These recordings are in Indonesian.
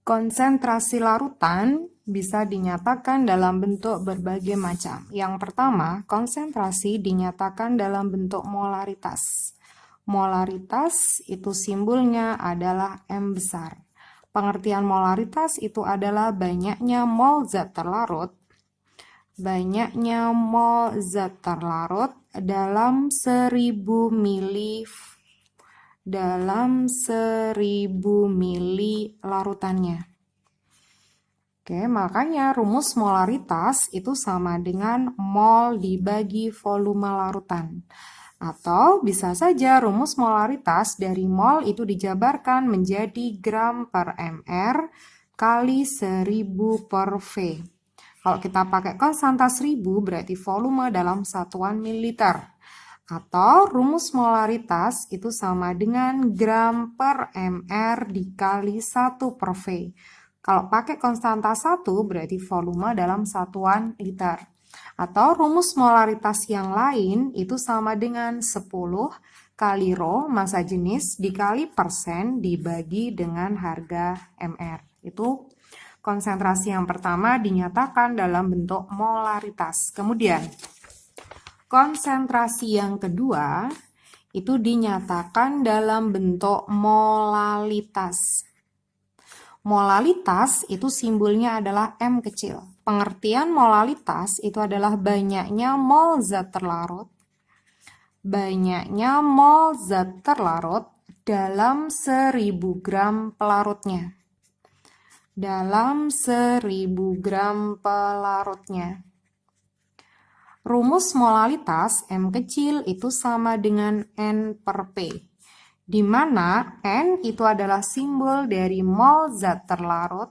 Konsentrasi larutan bisa dinyatakan dalam bentuk berbagai macam. Yang pertama, konsentrasi dinyatakan dalam bentuk molaritas. Molaritas itu simbolnya adalah M besar. Pengertian molaritas itu adalah banyaknya mol zat terlarut dalam 1000 mili larutannya. Oke, makanya rumus molaritas itu sama dengan mol dibagi volume larutan. Atau bisa saja rumus molaritas dari mol itu dijabarkan menjadi gram per mr kali 1000 per V. Kalau kita pakai konstanta 1000 berarti volume dalam satuan mililiter. Atau rumus molaritas itu sama dengan gram per mr dikali 1 per V. Kalau pakai konstanta 1 berarti volume dalam satuan liter. Atau rumus molaritas yang lain itu sama dengan 10 kali rho massa jenis dikali persen dibagi dengan harga mr. Itu konsentrasi yang pertama dinyatakan dalam bentuk molaritas. Kemudian konsentrasi yang kedua itu dinyatakan dalam bentuk molalitas. Molalitas itu simbolnya adalah M kecil. Pengertian molalitas itu adalah banyaknya mol zat terlarut. Dalam 1000 gram pelarutnya. Rumus molalitas M kecil itu sama dengan N per P. Di mana N itu adalah simbol dari mol zat terlarut,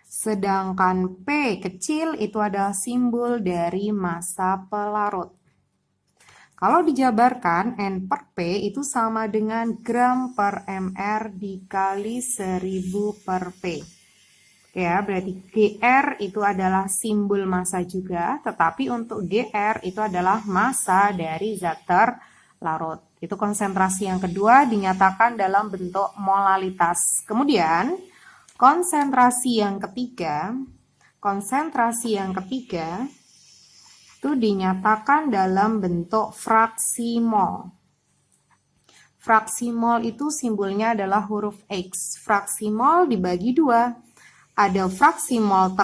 sedangkan P kecil itu adalah simbol dari massa pelarut. Kalau dijabarkan, N per P itu sama dengan gram per mr dikali 1000 per P. Ya, berarti GR itu adalah simbol massa juga, tetapi untuk GR itu adalah massa dari zat terlarut. Itu konsentrasi yang kedua dinyatakan dalam bentuk molalitas. Kemudian konsentrasi yang ketiga itu dinyatakan dalam bentuk fraksi mol. Fraksi mol itu simbolnya adalah huruf X. Fraksi mol dibagi dua. Ada fraksi mol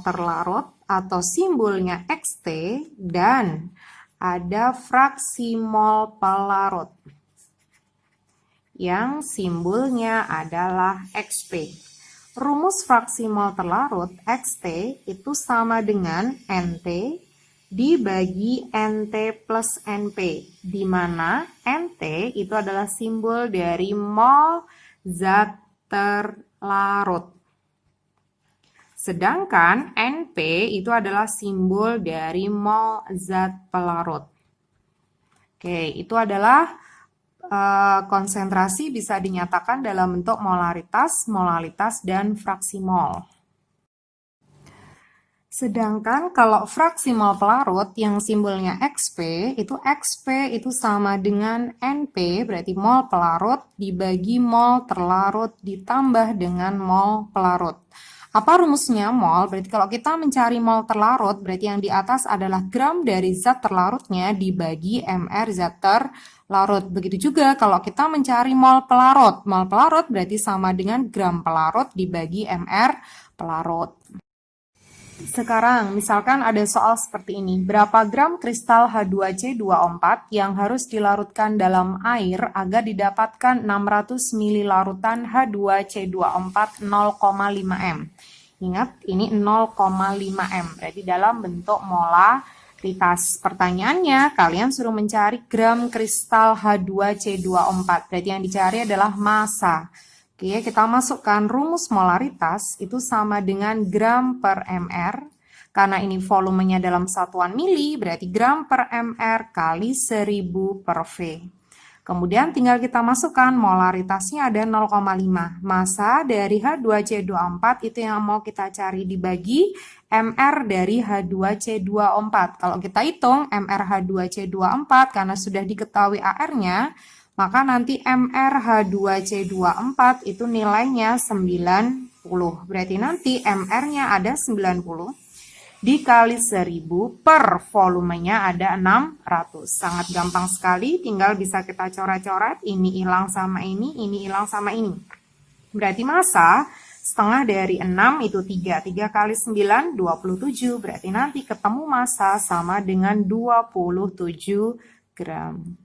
terlarut atau simbolnya XT dan ada fraksi mol pelarut yang simbolnya adalah XP. Rumus fraksi mol terlarut XT itu sama dengan NT dibagi NT plus NP, di mana NT itu adalah simbol dari mol zat terlarut. Sedangkan NP itu adalah simbol dari mol zat pelarut. Oke, itu adalah konsentrasi bisa dinyatakan dalam bentuk molaritas, molalitas, dan fraksi mol. Sedangkan kalau fraksi mol pelarut yang simbolnya XP itu sama dengan NP, berarti mol pelarut dibagi mol terlarut ditambah dengan mol pelarut. Apa rumusnya mol? Berarti kalau kita mencari mol terlarut, berarti yang di atas adalah gram dari zat terlarutnya dibagi mr zat terlarut. Begitu juga kalau kita mencari mol pelarut. Mol pelarut berarti sama dengan gram pelarut dibagi mr pelarut. Sekarang, misalkan ada soal seperti ini. Berapa gram kristal H2C2O4 yang harus dilarutkan dalam air agar didapatkan 600 ml larutan H2C2O4 0,5 m? Ingat, ini 0,5 m. Berarti dalam bentuk molaritas. Pertanyaannya, kalian suruh mencari gram kristal H2C2O4. Berarti yang dicari adalah massa. Oke, kita masukkan rumus molaritas itu sama dengan gram per mr. Karena ini volumenya dalam satuan mili, berarti gram per mr kali 1000 per V. Kemudian tinggal kita masukkan molaritasnya ada 0,5. Massa dari H2C2O4 itu yang mau kita cari dibagi mr dari H2C2O4. Kalau kita hitung mr H2C2O4 karena sudah diketahui AR-nya, Maka nanti MrH2C24 itu nilainya 90. Berarti nanti MR-nya ada 90 dikali 1000 per volumenya ada 600. Sangat gampang sekali, tinggal bisa kita coret-coret, ini hilang sama ini hilang sama ini. Berarti massa setengah dari 6 itu 3. 3 kali 9, 27. Berarti nanti ketemu massa sama dengan 27 gram.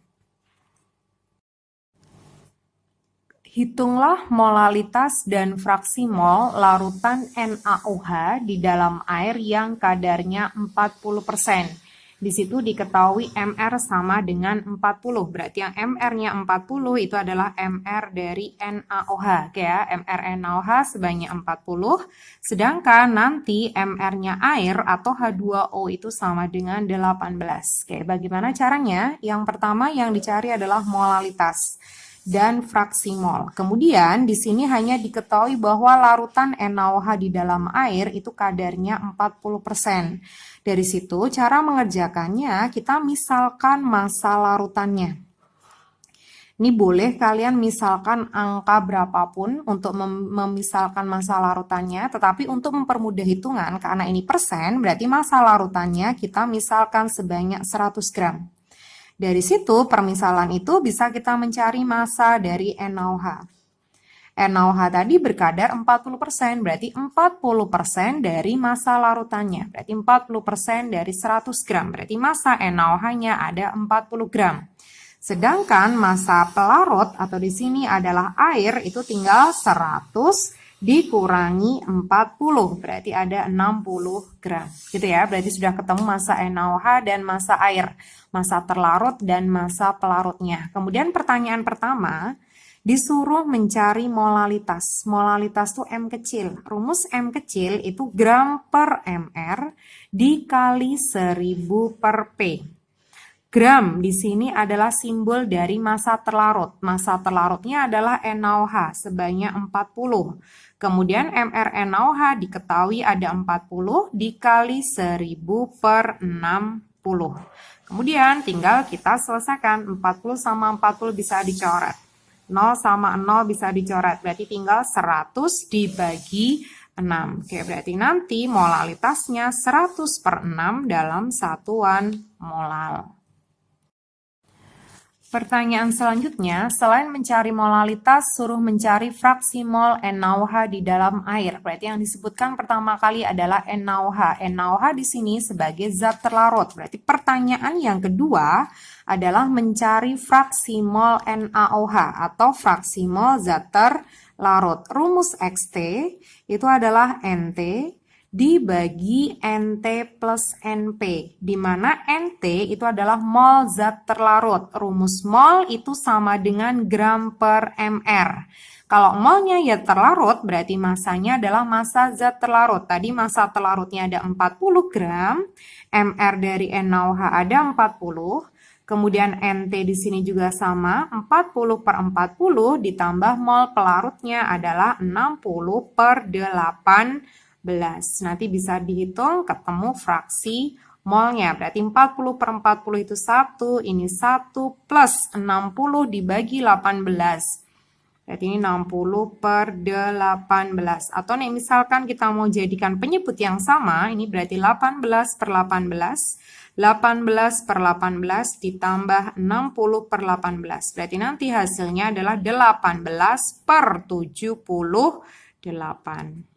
Hitunglah molalitas dan fraksi mol larutan NaOH di dalam air yang kadarnya 40%. Di situ diketahui MR sama dengan 40. Berarti yang MR-nya 40 itu adalah MR dari NaOH. Oke ya, MR NaOH sebanyak 40. Sedangkan nanti MR-nya air atau H2O itu sama dengan 18. Oke, bagaimana caranya? Yang pertama yang dicari adalah molalitas dan fraksi mol. Kemudian di sini hanya diketahui bahwa larutan NaOH di dalam air itu kadarnya 40%. Dari situ cara mengerjakannya kita misalkan massa larutannya. Ini boleh kalian misalkan angka berapapun untuk memisalkan massa larutannya, tetapi untuk mempermudah hitungan karena ini persen, berarti massa larutannya kita misalkan sebanyak 100 gram. Dari situ, permisalan itu bisa kita mencari massa dari NaOH. NaOH tadi berkadar 40%, berarti 40% dari massa larutannya. Berarti 40% dari 100 gram, berarti massa NaOH-nya ada 40 gram. Sedangkan massa pelarut atau di sini adalah air itu tinggal 100 dikurangi 40, berarti ada 60 gram. Gitu ya, berarti sudah ketemu massa NaOH dan massa air, massa terlarut dan massa pelarutnya. Kemudian pertanyaan pertama, disuruh mencari molalitas. Molalitas itu M kecil. Rumus M kecil itu gram per mr dikali 1000 per P. Gram di sini adalah simbol dari massa terlarut. Massa terlarutnya adalah NaOH sebanyak 40. Kemudian MR NaOH diketahui ada 40 dikali 1000 per 60. Kemudian tinggal kita selesaikan. 40 sama 40 bisa dicoret. 0 sama 0 bisa dicoret. Berarti tinggal 100 dibagi 6. Oke, berarti nanti molalitasnya 100 per 6 dalam satuan molal. Pertanyaan selanjutnya, selain mencari molalitas, suruh mencari fraksi mol NaOH di dalam air. Berarti yang disebutkan pertama kali adalah NaOH. NaOH di sini sebagai zat terlarut. Berarti pertanyaan yang kedua adalah mencari fraksi mol NaOH atau fraksi mol zat terlarut. Rumus XT itu adalah NT dibagi NT plus NP, di mana NT itu adalah mol zat terlarut. Rumus mol itu sama dengan gram per mr. Kalau molnya ya terlarut, berarti massanya adalah massa zat terlarut. Tadi massa terlarutnya ada 40 gram, mr dari NaOH ada 40, kemudian NT di sini juga sama, 40 per 40 ditambah mol pelarutnya adalah 60 per 8. Nanti bisa dihitung ketemu fraksi molnya. Berarti 40 per 40 itu 1, ini 1 plus 60 dibagi 18. Berarti ini 60 per 18. Atau nih misalkan kita mau jadikan penyebut yang sama, ini berarti 18 per 18. 18 per 18 ditambah 60 per 18. Berarti nanti hasilnya adalah 18 per 78.